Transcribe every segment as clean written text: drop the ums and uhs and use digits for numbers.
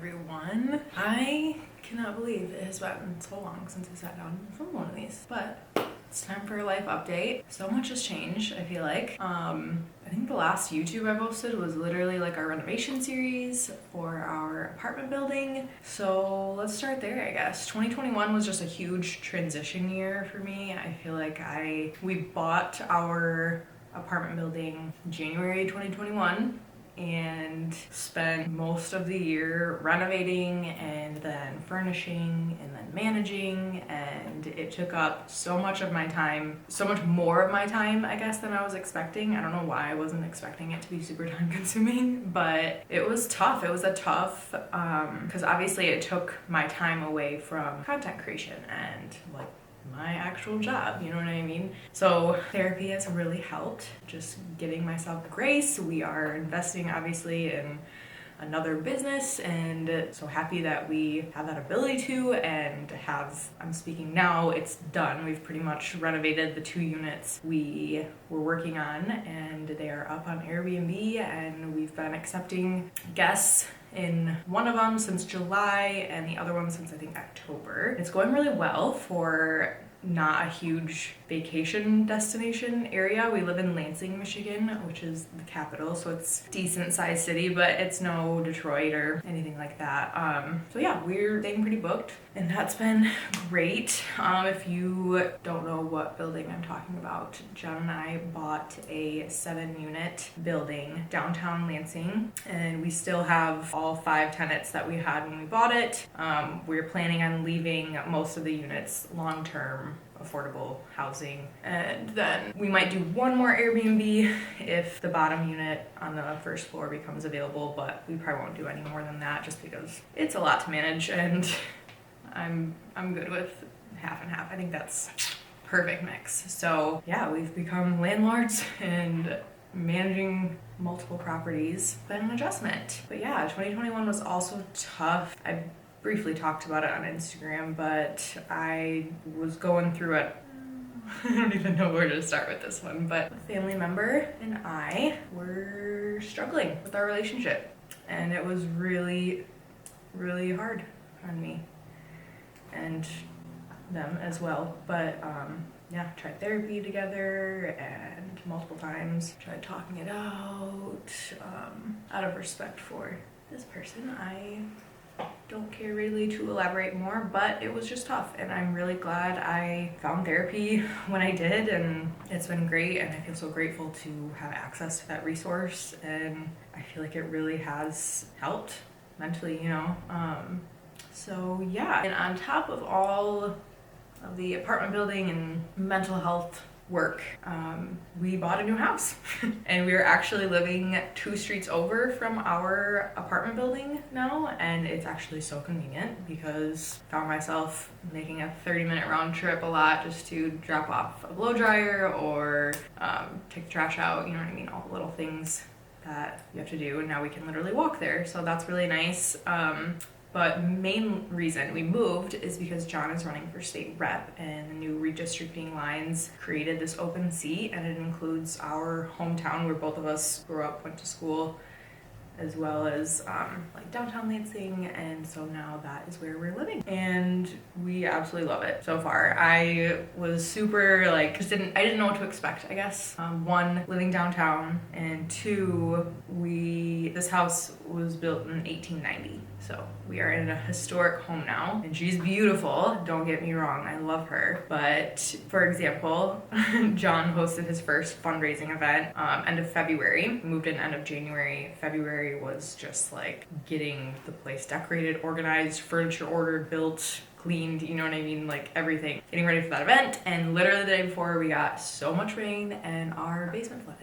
everyone. I cannot believe it has been so long since I sat down and filmed one of these, but it's time for a life update. So much has changed, I feel like. I think the last YouTube I posted was literally like our renovation series for our apartment building. So let's start there, I guess. 2021 was just a huge transition year for me. I feel like we bought our apartment building January 2021 and spent most of the year renovating and then furnishing and then managing, and it took up so much of my time, so much more of my time, I guess, than I was expecting. I don't know why I wasn't expecting it to be super time consuming, but it was tough. It was a tough, because obviously it took my time away from content creation and like my actual job, you know what I mean? So therapy has really helped, just getting myself grace. We are investing obviously in another business, and so happy that we have that ability to, and I'm speaking now, it's done. We've pretty much renovated the 2 units we were working on, and they are up on Airbnb, and we've been accepting guests in one of them since July and the other one since I think October. It's going really well for not a huge vacation destination area. We live in Lansing, Michigan, which is the capital, so it's a decent sized city, but it's no Detroit or anything like that. So yeah, we're staying pretty booked, and that's been great. If you don't know what building I'm talking about, John and I bought a 7-unit building downtown Lansing, and we still have all 5 tenants that we had when we bought it. We're planning on leaving most of the units long-term affordable housing, and then we might do one more Airbnb if the bottom unit on the first floor becomes available, but we probably won't do any more than that just because it's a lot to manage, and I'm good with half and half. I think that's perfect mix. So yeah, we've become landlords, and managing multiple properties been an adjustment. But yeah, 2021 was also tough. I briefly talked about it on Instagram, but I was going through it. I don't even know where to start with this one, but a family member and I were struggling with our relationship, and it was really, really hard on me and them as well. But yeah, tried therapy together and multiple times, tried talking it out. Out of respect for this person, I don't care really to elaborate more, but it was just tough, and I'm really glad I found therapy when I did, and it's been great, and I feel so grateful to have access to that resource, and I feel like it really has helped mentally, you know. So yeah, and on top of all of the apartment building and mental health work, we bought a new house and we are actually living 2 streets over from our apartment building now, and it's actually so convenient because I found myself making a 30-minute round trip a lot just to drop off a blow dryer or take the trash out, you know what I mean, all the little things that you have to do, and now we can literally walk there, so that's really nice. But main reason we moved is because John is running for state rep, and the new redistricting lines created this open seat, and it includes our hometown where both of us grew up, went to school, as well as like downtown Lansing, and so now that is where we're living, and we absolutely love it so far. I was super like, I didn't know what to expect, I guess. 1, living downtown, and 2, this house was built in 1890. So we are in a historic home now, and she's beautiful, don't get me wrong, I love her. But for example, John hosted his first fundraising event end of February. We moved in end of January. February was just like getting the place decorated, organized, furniture ordered, built, cleaned, you know what I mean, like everything, getting ready for that event. And literally the day before, we got so much rain and our basement flooded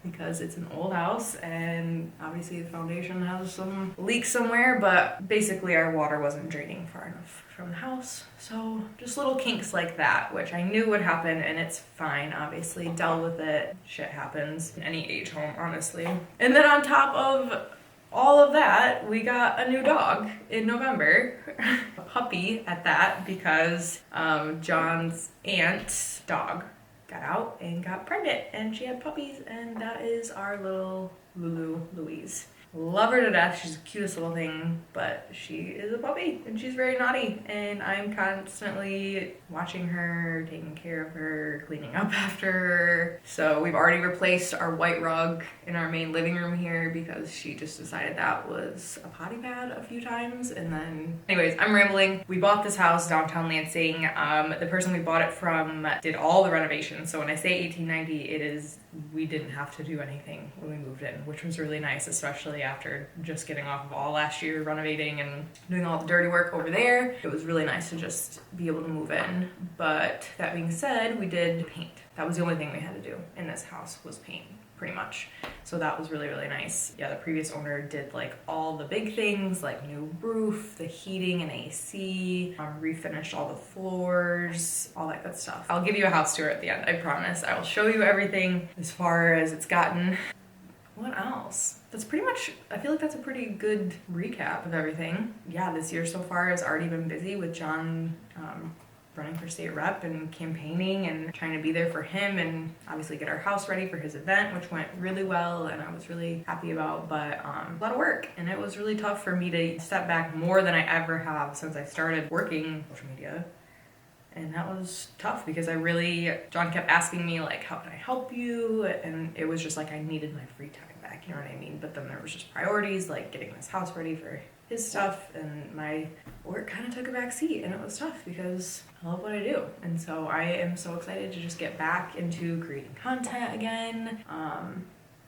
because it's an old house, and obviously the foundation has some leaks somewhere, but basically our water wasn't draining far enough from the house. So just little kinks like that, which I knew would happen, and it's fine, obviously, dealt with it. Shit happens in any age home, honestly. And then on top of all of that, we got a new dog in November, a puppy at that, because John's aunt's dog got out and got pregnant, and she had puppies, and that is our little Lulu Louise. Love her to death. She's the cutest little thing, but she is a puppy and she's very naughty. And I'm constantly watching her, taking care of her, cleaning up after her. So we've already replaced our white rug in our main living room here because she just decided that was a potty pad a few times. And then, anyways, I'm rambling. We bought this house downtown Lansing. The person we bought it from did all the renovations. So when I say 1890, it is, we didn't have to do anything when we moved in, which was really nice, especially after just getting off of all last year renovating and doing all the dirty work over there. It was really nice to just be able to move in. But that being said, we did paint. That was the only thing we had to do in this house was paint, pretty much. So that was really, really nice. Yeah, the previous owner did like all the big things, like new roof, the heating and AC, refinished all the floors, all that good stuff. I'll give you a house tour at the end, I promise. I will show you everything as far as it's gotten. What else? That's pretty much, I feel like that's a pretty good recap of everything. Yeah, this year so far has already been busy with John running for state rep and campaigning and trying to be there for him and obviously get our house ready for his event, which went really well and I was really happy about, but a lot of work. And it was really tough for me to step back more than I ever have since I started working social media. And that was tough because John kept asking me like, how can I help you? And it was just like, I needed my free time back, you know what I mean? But then there was just priorities, like getting this house ready for his stuff, and my work kind of took a back seat, and it was tough because I love what I do. And so I am so excited to just get back into creating content again.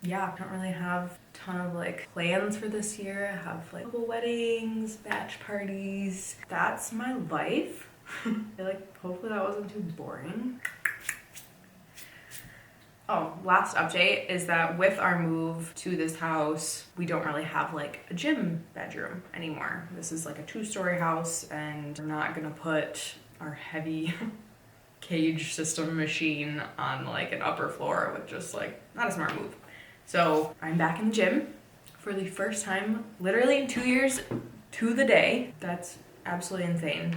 Yeah, I don't really have a ton of like plans for this year. I have like couple weddings, batch parties. That's my life. I feel like hopefully that wasn't too boring. Oh, last update is that with our move to this house, we don't really have like a gym bedroom anymore. This is like a 2-story house and we're not gonna put our heavy cage system machine on like an upper floor with just like, not a smart move. So I'm back in the gym for the first time, literally in 2 years to the day. That's absolutely insane.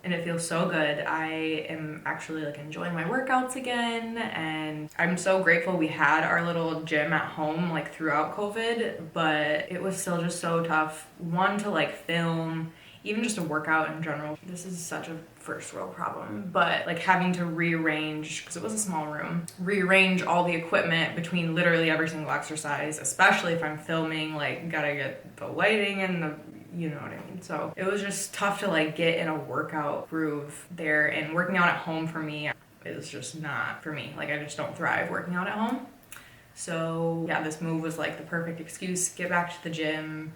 And it feels so good. I am actually like enjoying my workouts again, and I'm so grateful we had our little gym at home like throughout COVID, but it was still just so tough. One, to like film, even just to work out in general. This is such a first world problem, but like having to rearrange, because it was a small room, rearrange all the equipment between literally every single exercise, especially if I'm filming, like gotta get the lighting and the, you know what I mean? So it was just tough to like get in a workout groove there, and working out at home for me is just not for me. Like I just don't thrive working out at home. So yeah, this move was like the perfect excuse, get back to the gym.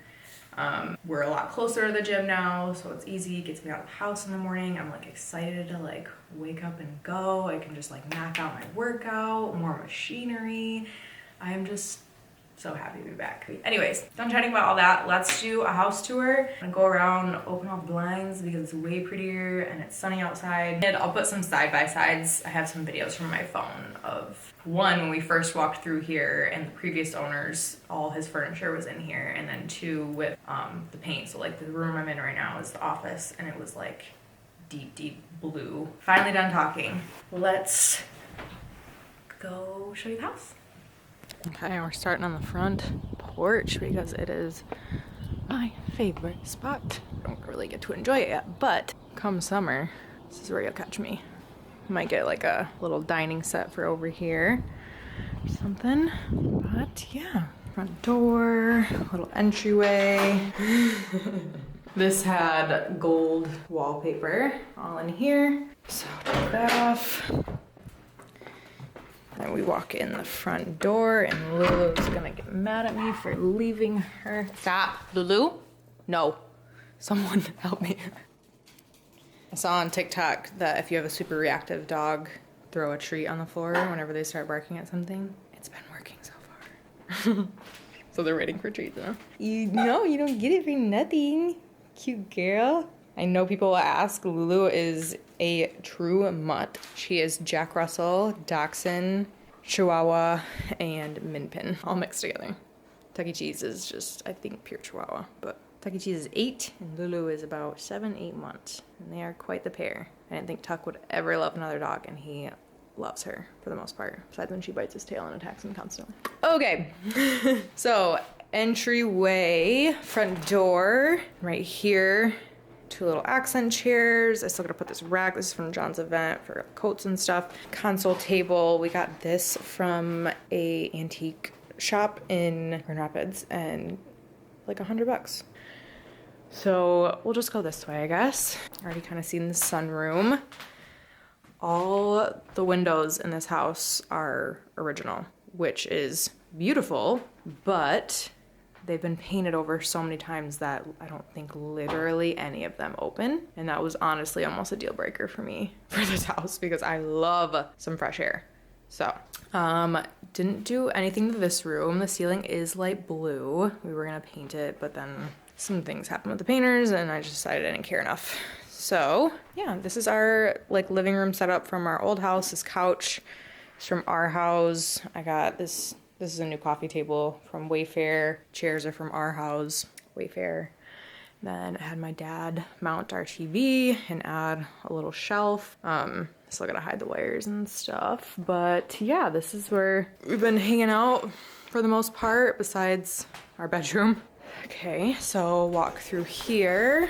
We're a lot closer to the gym now, so it's easy, it gets me out of the house in the morning. I'm like excited to like wake up and go. I can just like knock out my workout, more machinery. I am just so happy to be back. Anyways, done chatting about all that. Let's do a house tour. I'm gonna go around, open all the blinds because it's way prettier and it's sunny outside. And I'll put some side-by-sides. I have some videos from my phone of one, when we first walked through here and the previous owners, all his furniture was in here. And then two, with the paint. So like the room I'm in right now is the office, and it was like deep, deep blue. Finally done talking. Let's go show you the house. Okay, we're starting on the front porch because it is my favorite spot. I don't really get to enjoy it yet, but come summer, this is where you'll catch me. Might get like a little dining set for over here or something, but yeah. Front door, little entryway. This had gold wallpaper all in here, so take that off. And we walk in the front door, and Lulu's gonna get mad at me for leaving her. Stop, Lulu. No, someone help me. I saw on TikTok that if you have a super reactive dog, throw a treat on the floor whenever they start barking at something. It's been working so far. So they're waiting for treats, huh? You don't get it for nothing. Cute girl. I know people will ask, Lulu is a true mutt. She is Jack Russell, Dachshund, Chihuahua, and Min Pin all mixed together. Tucky Cheese is just, I think, pure Chihuahua, but Tucky Cheese is 8 and Lulu is about 7-8 months, and they are quite the pair. I didn't think Tuck would ever love another dog, and he loves her for the most part, besides when she bites his tail and attacks him constantly. Okay, so entryway, front door, right here. 2 little accent chairs. I still gotta put this rack. This is from John's event for coats and stuff. Console table. We got this from a antique shop in Grand Rapids and like $100. So we'll just go this way, I guess. Already kind of seen the sunroom. All the windows in this house are original, which is beautiful, but they've been painted over so many times that I don't think literally any of them open. And that was honestly almost a deal breaker for me for this house because I love some fresh air. So, didn't do anything to this room. The ceiling is light blue. We were gonna paint it, but then some things happened with the painters and I just decided I didn't care enough. So yeah, this is our like living room setup from our old house. This couch is from our house. I got this. This is a new coffee table from Wayfair. Chairs are from our house, Wayfair. Then I had my dad mount our TV and add a little shelf. Still gotta hide the wires and stuff. But yeah, this is where we've been hanging out for the most part, besides our bedroom. Okay, so walk through here.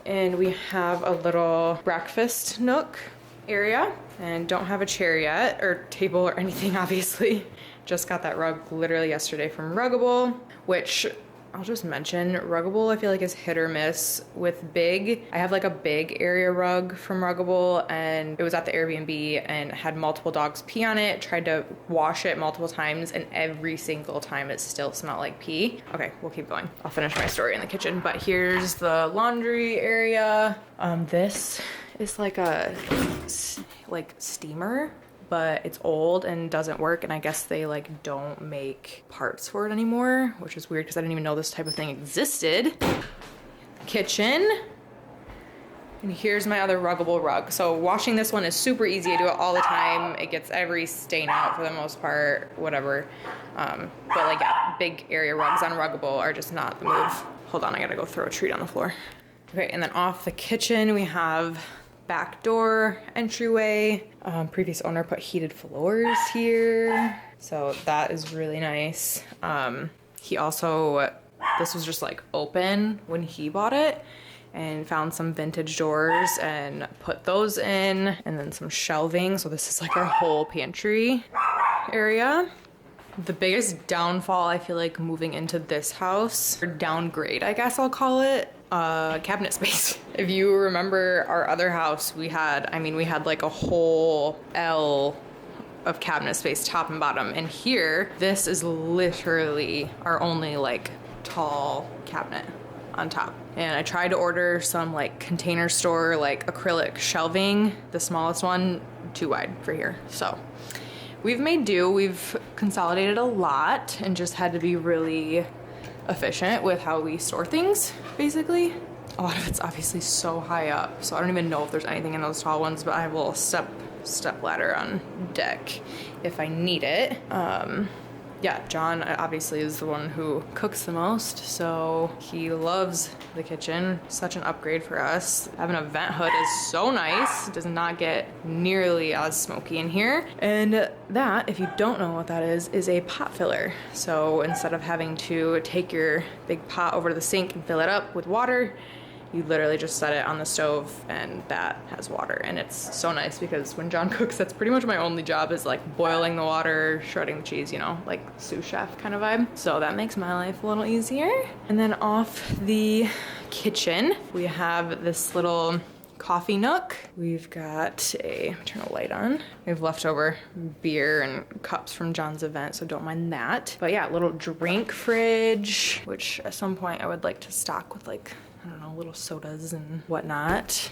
And we have a little breakfast nook area. And don't have a chair yet, or table or anything, obviously. Just got that rug literally yesterday from Ruggable, which I'll just mention, Ruggable I feel like is hit or miss with big. I have like a big area rug from Ruggable and it was at the Airbnb and had multiple dogs pee on it. Tried to wash it multiple times and every single time it still smelled like pee. Okay, we'll keep going. I'll finish my story in the kitchen, but here's the laundry area. This is like a steamer, but it's old and doesn't work, and I guess they like don't make parts for it anymore, which is weird because I didn't even know this type of thing existed. Kitchen. And here's my other Ruggable rug. So washing this one is super easy. I do it all the time. It gets every stain out for the most part, whatever. But like, yeah, big area rugs on Ruggable are just not the move. Hold on, I gotta go throw a treat on the floor. Okay, and then off the kitchen, we have back door, entryway. Previous owner put heated floors here. So that is really nice. He also, this was just like open when he bought it and found some vintage doors and put those in, and then some shelving. So this is like our whole pantry area. The biggest downfall I feel like moving into this house, or downgrade I guess I'll call it, cabinet space. If you remember our other house, we had like a whole L of cabinet space, top and bottom. And here, this is literally our only like tall cabinet on top. And I tried to order some like container store, like acrylic shelving, the smallest one, too wide for here. So we've made do. We've consolidated a lot and just had to be really efficient with how we store things, basically. A lot of it's obviously so high up, so I don't even know if there's anything in those tall ones, but I have a little step ladder on deck if I need it. Yeah, John obviously is the one who cooks the most, so he loves the kitchen. Such an upgrade for us. Having a vent hood is so nice. It does not get nearly as smoky in here. And that, if you don't know what that is a pot filler. So instead of having to take your big pot over to the sink and fill it up with water, you literally just set it on the stove and that has water. And it's so nice because when John cooks, that's pretty much my only job, is like boiling the water, shredding the cheese, you know, like sous chef kind of vibe. So that makes my life a little easier. And then off the kitchen, we have this little coffee nook. We've got turn a light on. We have leftover beer and cups from John's event, so don't mind that. But yeah, little drink fridge, which at some point I would like to stock with like, I don't know, little sodas and whatnot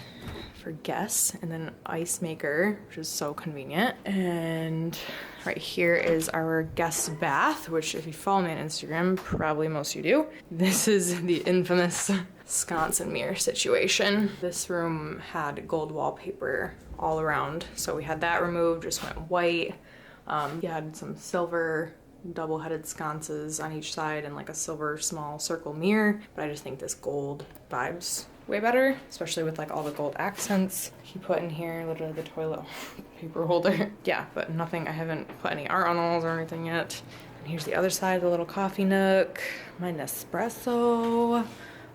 for guests. And then an ice maker, which is so convenient. And right here is our guest bath, which if you follow me on Instagram, probably most of you do. This is the infamous sconce and mirror situation. This room had gold wallpaper all around, so we had that removed, just went white. You had some silver double-headed sconces on each side and like a silver small circle mirror, but I just think this gold vibes way better, especially with like all the gold accents he put in here. Literally the toilet paper holder. Yeah, but nothing, I haven't put any art on the walls or anything yet. And here's the other side, the little coffee nook. My Nespresso,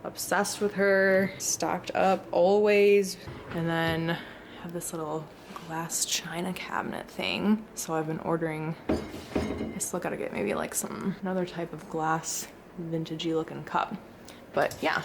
obsessed with her, stocked up always. And then I have this little glass china cabinet thing. So I've been ordering, I still gotta get maybe like another type of glass vintagey looking cup. But yeah.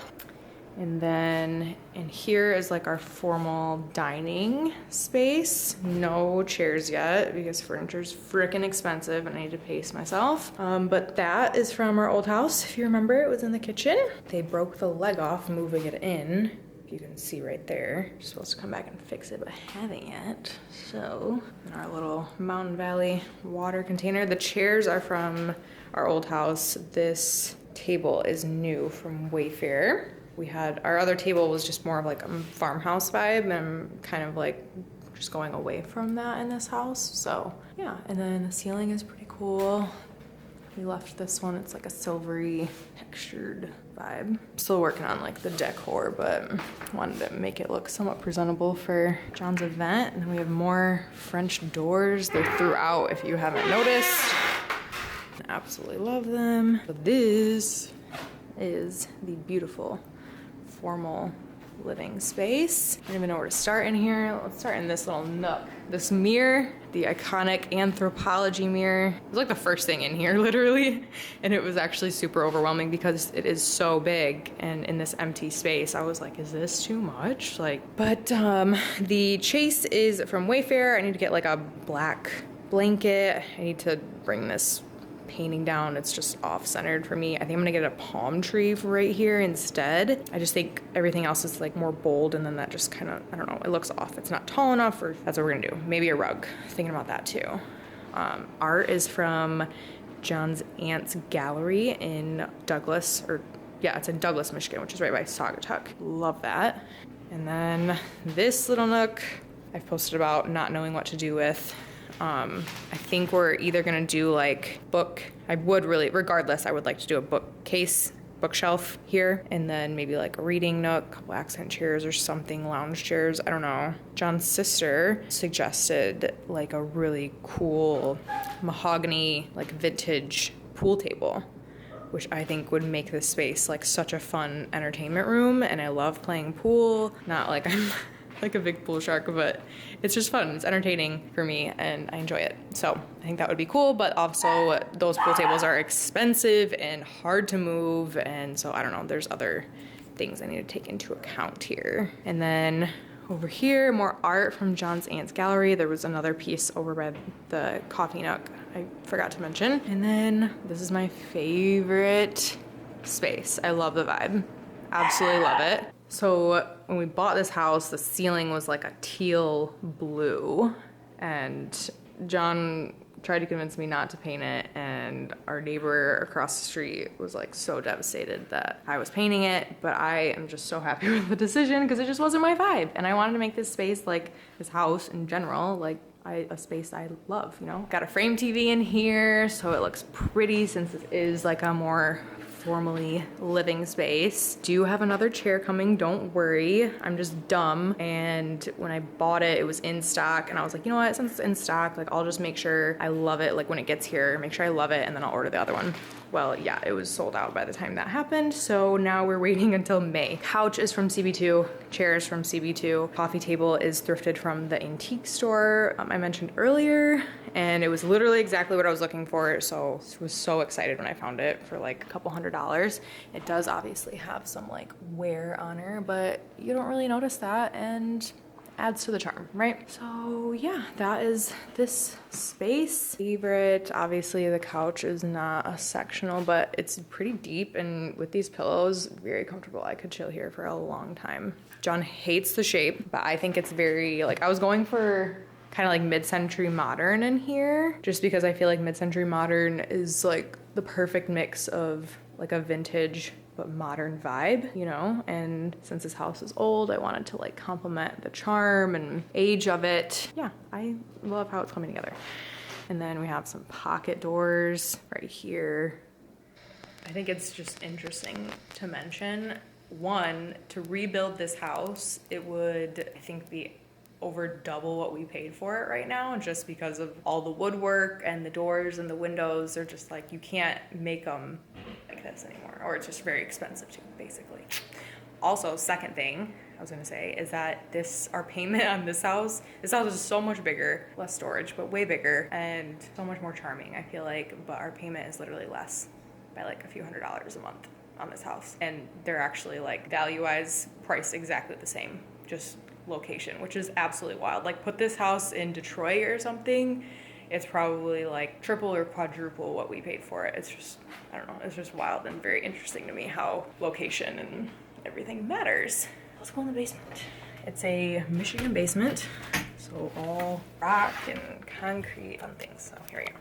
And then in here is like our formal dining space. No chairs yet because furniture's freaking expensive and I need to pace myself. But that is from our old house. If you remember, it was in the kitchen. They broke the leg off moving it in. You can see right there. You're supposed to come back and fix it, but I haven't yet. So, in our little Mountain Valley water container. The chairs are from our old house. This table is new from Wayfair. We had, our other table was just more of like a farmhouse vibe, and I'm kind of like just going away from that in this house. So yeah, and then the ceiling is pretty cool. We left this one, it's like a silvery textured vibe. Still working on like the decor, but wanted to make it look somewhat presentable for John's event. And then we have more French doors. They're throughout if you haven't noticed. I absolutely love them. But this is the beautiful formal living space. I don't even know where to start in here. Let's start in this little nook. This mirror, the iconic Anthropology mirror. It was like the first thing in here, literally. And it was actually super overwhelming because it is so big. And in this empty space, I was like, is this too much? But the chase is from Wayfair. I need to get like a black blanket. I need to bring this painting down. It's just off-centered for me. I think I'm gonna get a palm tree right here instead. I just think everything else is like more bold, and then that just kind of, I don't know, it looks off. It's not tall enough, or that's what we're gonna do. Maybe a rug. Thinking about that too. Art is from John's aunt's gallery in Douglas, it's in Douglas, Michigan, which is right by Saugatuck. Love that. And then this little nook I've posted about not knowing what to do with. I think we're either gonna do like regardless, I would like to do a bookshelf here, and then maybe like a reading nook, a couple accent chairs or something, lounge chairs, I don't know. John's sister suggested like a really cool mahogany, like vintage pool table, which I think would make this space like such a fun entertainment room. And I love playing pool, not like I'm like a big pool shark, but it's just fun. It's entertaining for me and I enjoy it. So I think that would be cool, but also those pool tables are expensive and hard to move. And so I don't know, there's other things I need to take into account here. And then over here, more art from John's aunt's gallery. There was another piece over by the coffee nook I forgot to mention. And then this is my favorite space. I love the vibe. Absolutely love it. So when we bought this house, the ceiling was like a teal blue, and John tried to convince me not to paint it, and our neighbor across the street was like so devastated that I was painting it, but I am just so happy with the decision because it just wasn't my vibe. And I wanted to make this space, like this house in general, like a space I love, you know? Got a frame TV in here, so it looks pretty since it is like a more formally living space. Do have another chair coming, don't worry. I'm just dumb, and when I bought it, it was in stock, and I was like, you know what, since it's in stock, like I'll just make sure I love it, like when it gets here, make sure I love it, and then I'll order the other one. Well, yeah, it was sold out by the time that happened, so now we're waiting until May. Couch is from CB2, chairs from CB2, coffee table is thrifted from the antique store I mentioned earlier, and it was literally exactly what I was looking for, so I was so excited when I found it for like a couple $100s. It does obviously have some like wear on her, but you don't really notice that, and adds to the charm, right? So yeah, that is this space. Favorite, obviously the couch is not a sectional, but it's pretty deep, and with these pillows, very comfortable. I could chill here for a long time. John hates the shape, but I think it's very, like, I was going for kind of like mid-century modern in here, just because I feel like mid-century modern is like the perfect mix of like a vintage but modern vibe, you know? And since this house is old, I wanted to like complement the charm and age of it. Yeah, I love how it's coming together. And then we have some pocket doors right here. I think it's just interesting to mention, one, to rebuild this house, it would, I think, be over double what we paid for it right now, just because of all the woodwork and the doors and the windows. They're just like, you can't make them like this anymore, or it's just very expensive too, basically. Also, second thing I was gonna say is that our payment on this house is so much bigger, less storage, but way bigger and so much more charming, I feel like, but our payment is literally less by like a few $100s a month on this house. And they're actually like value-wise priced exactly the same, just location, which is absolutely wild. Like put this house in Detroit or something, it's probably like triple or quadruple what we paid for it. It's just, I don't know, it's just wild and very interesting to me how location and everything matters. Let's go in the basement. It's a Michigan basement, so all rock and concrete and things. So here we go.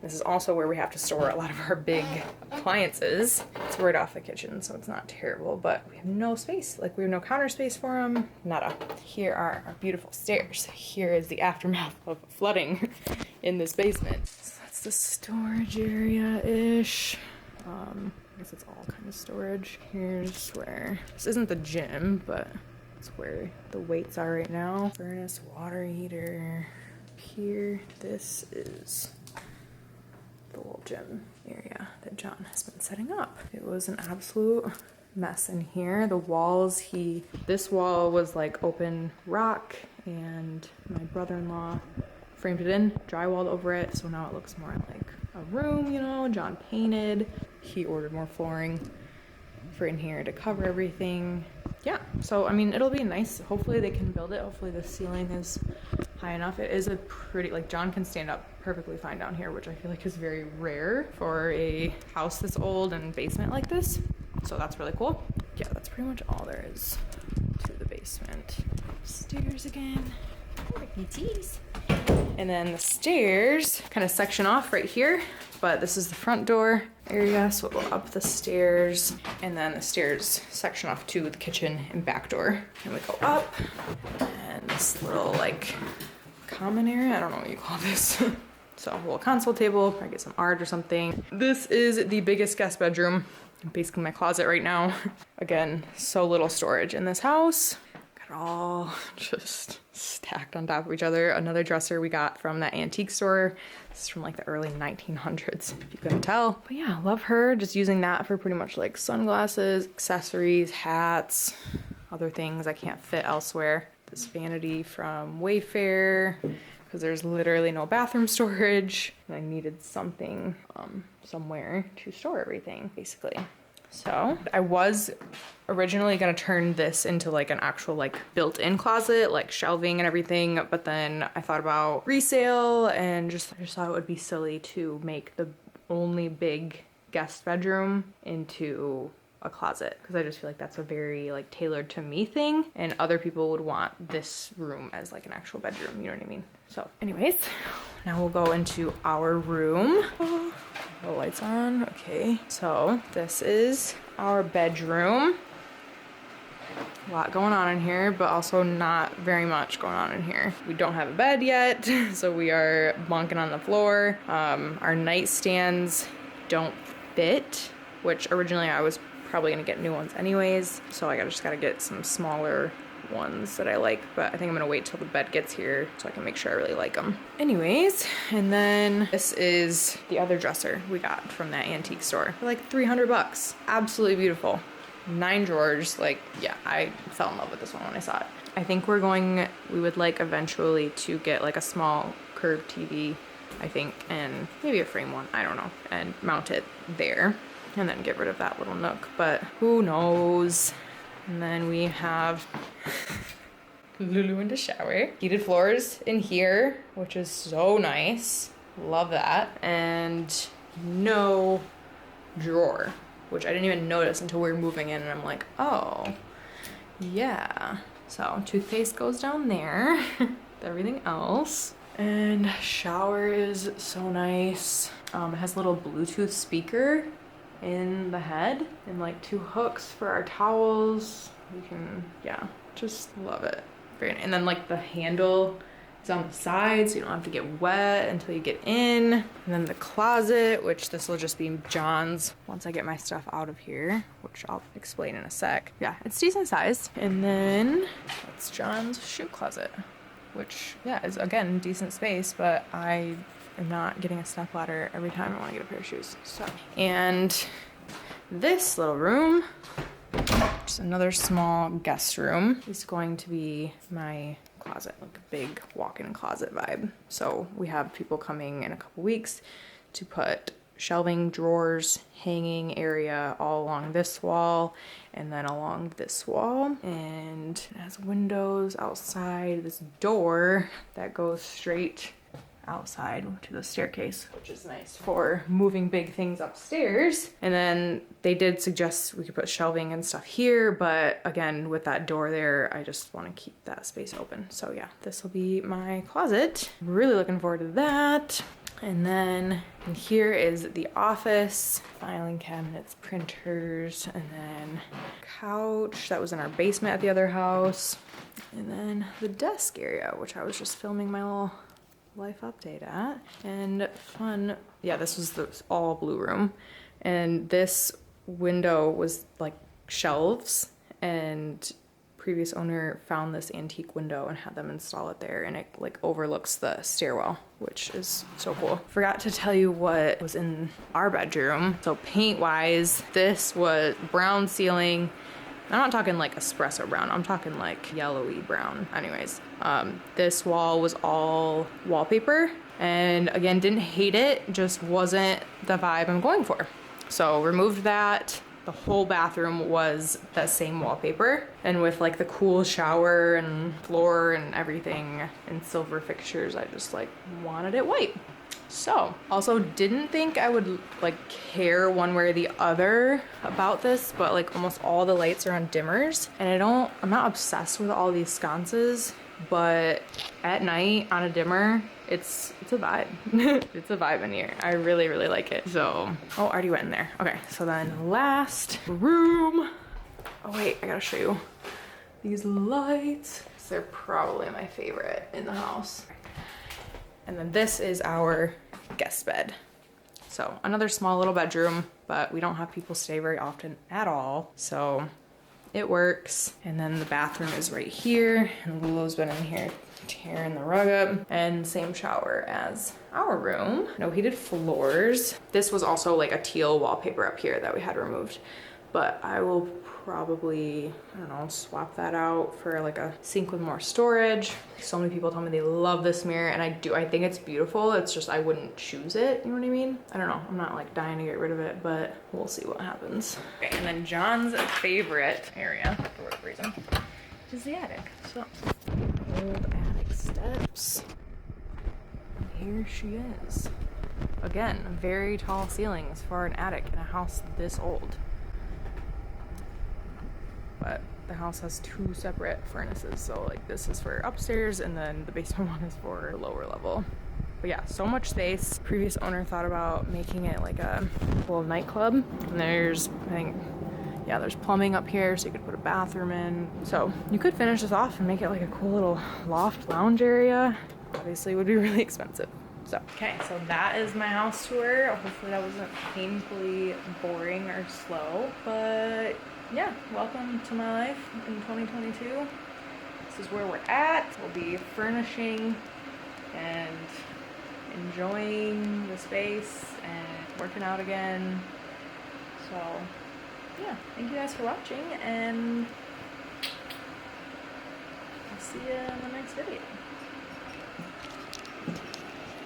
This is also where we have to store a lot of our big appliances. It's right off the kitchen, so it's not terrible, but we have no space. Like we have no counter space for them, nada. Here are our beautiful stairs. Here is the aftermath of flooding in this basement. So that's the storage area-ish. I guess it's all kind of storage. Here's where, this isn't the gym, but it's where the weights are right now. Furnace, water heater. Here, this is the little gym area that John has been setting up. It was an absolute mess in here. The walls, this wall was like open rock, and my brother-in-law framed it in, drywalled over it, so now it looks more like a room, you know. John painted. He ordered more flooring for in here to cover everything. Yeah, so I mean, it'll be nice. Hopefully they can build it. Hopefully the ceiling is high enough. It is a pretty, like John can stand up perfectly fine down here, which I feel like is very rare for a house this old and basement like this. So that's really cool. Yeah, that's pretty much all there is to the basement. Stairs again. And then the stairs kind of section off right here, but this is the front door area, so we'll go up the stairs, and then the stairs section off to the kitchen and back door. And we go up, and this little like common area, I don't know what you call this. So a little console table, probably get some art or something. This is the biggest guest bedroom, basically my closet right now. Again, so little storage in this house. Got it all just stacked on top of each other. Another dresser we got from that antique store. This is from like the early 1900s, if you couldn't tell. But yeah, love her. Just using that for pretty much like sunglasses, accessories, hats, other things I can't fit elsewhere. This vanity from Wayfair, because there's literally no bathroom storage. And I needed something somewhere to store everything, basically. So I was originally gonna turn this into like an actual like built-in closet, like shelving and everything, but then I thought about resale and I just thought it would be silly to make the only big guest bedroom into a closet, because I just feel like that's a very like tailored to me thing, and other people would want this room as like an actual bedroom, you know what I mean? So anyways, now we'll go into our room. The lights on. Okay, so this is our bedroom. A lot going on in here, but also not very much going on in here. We don't have a bed yet, so we are bunking on the floor. Our nightstands don't fit, which originally I was probably gonna get new ones anyways, so I just gotta get some smaller ones that I like, but I think I'm gonna wait till the bed gets here so I can make sure I really like them. Anyways, and then this is the other dresser we got from that antique store for like 300 bucks. Absolutely beautiful. 9 drawers. Like, yeah, I fell in love with this one when I saw it. I think we would like eventually to get like a small curved TV, I think, and maybe a frame one, I don't know, and mount it there and then get rid of that little nook, but who knows. And then we have Lulu in the shower. Heated floors in here, which is so nice. Love that. And no drawer, which I didn't even notice until we were moving in, and I'm like, oh, yeah. So toothpaste goes down there with everything else. And shower is so nice. It has a little Bluetooth speaker in the head and like 2 hooks for our towels. We can, yeah, just love it. Very nice. And then like the handle is on the side, so you don't have to get wet until you get in. And then the closet, which this will just be John's once I get my stuff out of here, which I'll explain in a sec. Yeah, it's decent sized. And then that's John's shoe closet. which, yeah, is again decent space, but I am not getting a step ladder every time I want to get a pair of shoes. So, and this little room, just another small guest room, is going to be my closet, like a big walk-in closet vibe. So we have people coming in a couple weeks to put shelving, drawers, hanging area all along this wall and then along this wall. And it has windows outside, this door that goes straight outside to the staircase, which is nice for moving big things upstairs. And then they did suggest we could put shelving and stuff here, but again, with that door there, I just want to keep that space open. So yeah, this will be my closet. I'm really looking forward to that. And then in here is the office, filing cabinets, printers, and then couch that was in our basement at the other house. And then the desk area, which I was just filming my little life update at. And fun, yeah, this was the all blue room. And this window was like shelves, and previous owner found this antique window and had them install it there, and it like overlooks the stairwell, which is so cool. Forgot to tell you what was in our bedroom. So paint wise, this was brown ceiling. I'm not talking like espresso brown, I'm talking like yellowy brown. Anyways, this wall was all wallpaper, and again, didn't hate it, just wasn't the vibe I'm going for. So removed that. The whole bathroom was that same wallpaper, and with like the cool shower and floor and everything and silver fixtures, I just like wanted it white. So also didn't think I would like care one way or the other about this, but like almost all the lights are on dimmers, and I'm not obsessed with all these sconces, but at night on a dimmer, it's a vibe. It's a vibe in here. I really, really like it. So, oh, I already went in there. Okay, so then last room. Oh wait, I gotta show you these lights. They're probably my favorite in the house. And then this is our guest bed. So another small little bedroom, but we don't have people stay very often at all, so it works. And then the bathroom is right here, and Lulu's been in here tearing the rug up, and same shower as our room. No heated floors. This was also like a teal wallpaper up here that we had removed, but I will probably, I don't know, swap that out for like a sink with more storage. So many people tell me they love this mirror, and I think it's beautiful. It's just I wouldn't choose it, you know what I mean? I don't know, I'm not like dying to get rid of it, but we'll see what happens. Okay, and then John's favorite area, for whatever reason, is the attic. So, old attic steps. And here she is. Again, very tall ceilings for an attic in a house this old. But the house has two separate furnaces, so like this is for upstairs, and then the basement one is for lower level. But yeah, so much space. Previous owner thought about making it like a little nightclub, and there's, I think, yeah, there's plumbing up here, so you could put a bathroom in. So you could finish this off and make it like a cool little loft lounge area. Obviously it would be really expensive. So, okay, so that is my house tour. Hopefully that wasn't painfully boring or slow, but yeah, welcome to my life in 2022. This is where we're at. We'll be furnishing and enjoying the space and working out again. So yeah, thank you guys for watching, and I'll see you in the next video.